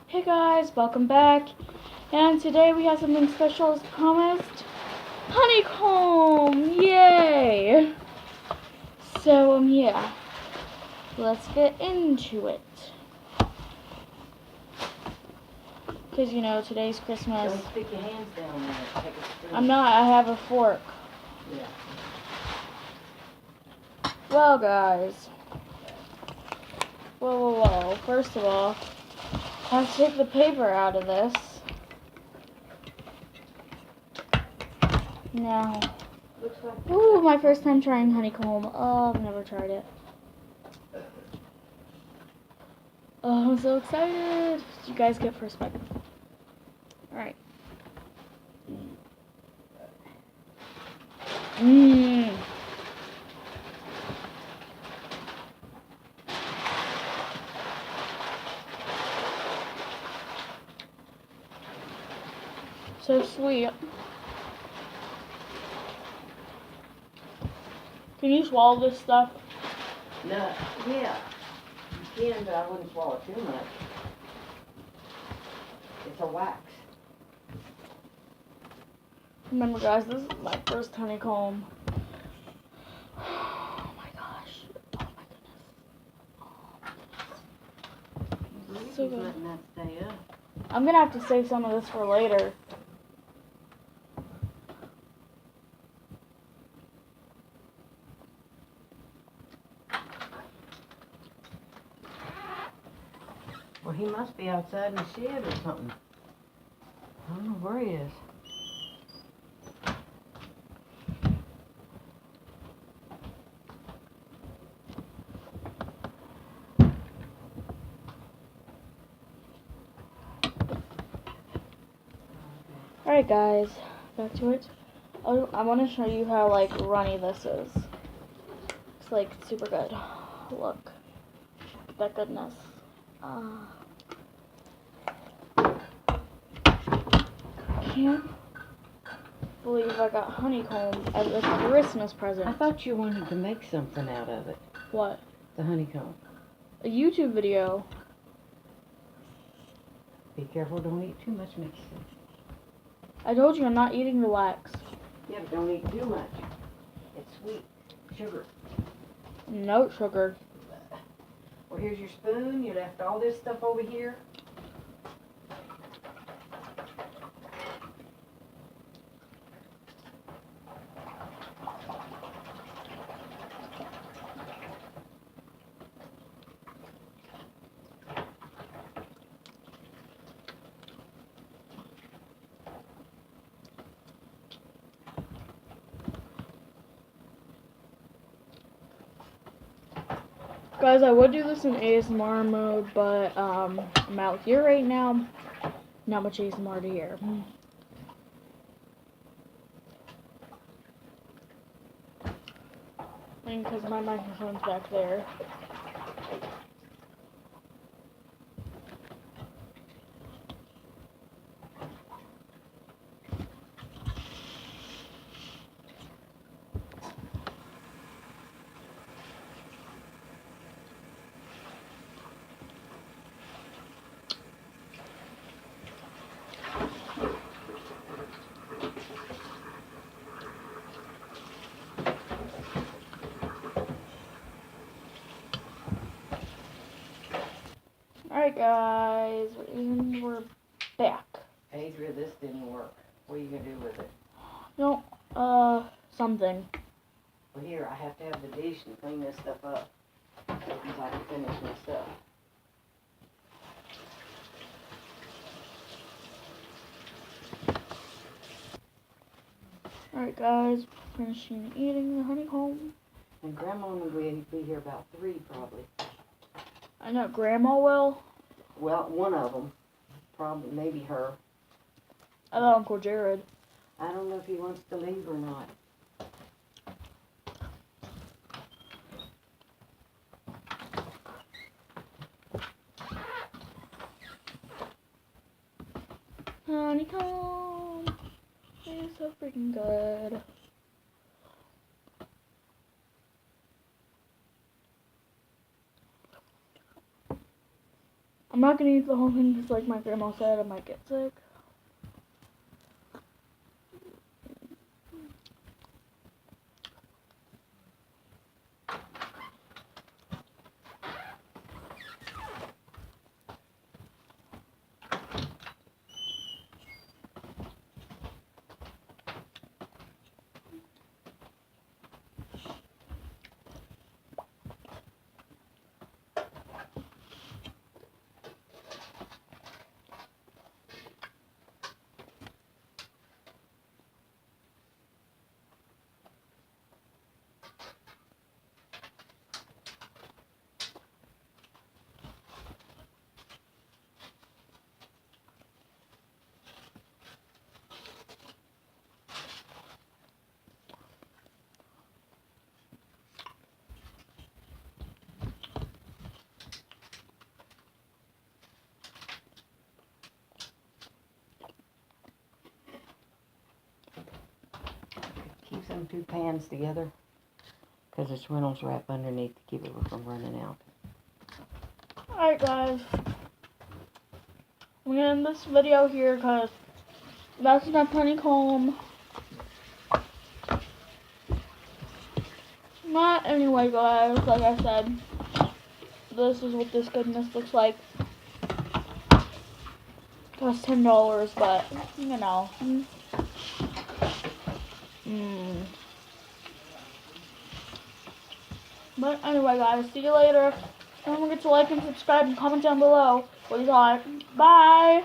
Hey guys, welcome back. And today we have something special as promised. Honeycomb! Yay! So, yeah. Let's get into it. Because, you know, today's Christmas. Don't stick your hands down there. Take a spoon. I'm not, I have a fork. Yeah. Well, guys. Whoa. First of all, I have to take the paper out of this. Now. Looks like Ooh, my first time trying honeycomb. Oh, I've never tried it. Oh, I'm so excited. You guys get first bite. Alright. Mmm. So sweet. Can you swallow this stuff? no. Yeah. You can, but I wouldn't swallow too much. It's a wax. Remember, guys, this is my first honeycomb. Oh my gosh. Oh my goodness. So He's good. letting that stay up. I'm gonna have to save some of this for later. Well, he must be outside in the shed or something. I don't know where he is. Alright, guys. Back to it. Oh, I want to show you how, like, runny this is. It's, like, super good. Look. That goodness. Can't believe I got honeycomb as a Christmas present. I thought you wanted to make something out of it. What? The honeycomb. A YouTube video. Be careful, don't eat too much mixture. I told you I'm not eating the wax. Yeah, but don't eat too much. It's sweet. Sugar. No sugar. Well, here's your spoon. You left all this stuff over here. Guys, I would do this in ASMR mode, but I'm out here right now. Not much ASMR to hear. And because my microphone's back there. Alright guys, we're back. Adria, this didn't work. What are you going to do with it? No, something. Well, here, I have to have the dish and clean this stuff up. Because I can finish my stuff. Alright guys, finishing eating the honeycomb. And Grandma will be here about 3 probably. I know Grandma will. Well, one of them. Probably, maybe her. I thought Uncle Jared. I don't know if he wants to leave or not. Honeycomb is so freaking good. I'm not gonna eat the whole thing because, like my grandma said, I might get sick. Keep them two pans together because it's Reynolds wrap underneath to keep it from running out. Alright guys, I'm gonna end this video here because that's enough honeycomb. But anyway guys, like I said, this is what this goodness looks like. Cost $10, but you know. But anyway guys, see you later. Don't forget to like and subscribe and comment down below what you thought. Bye!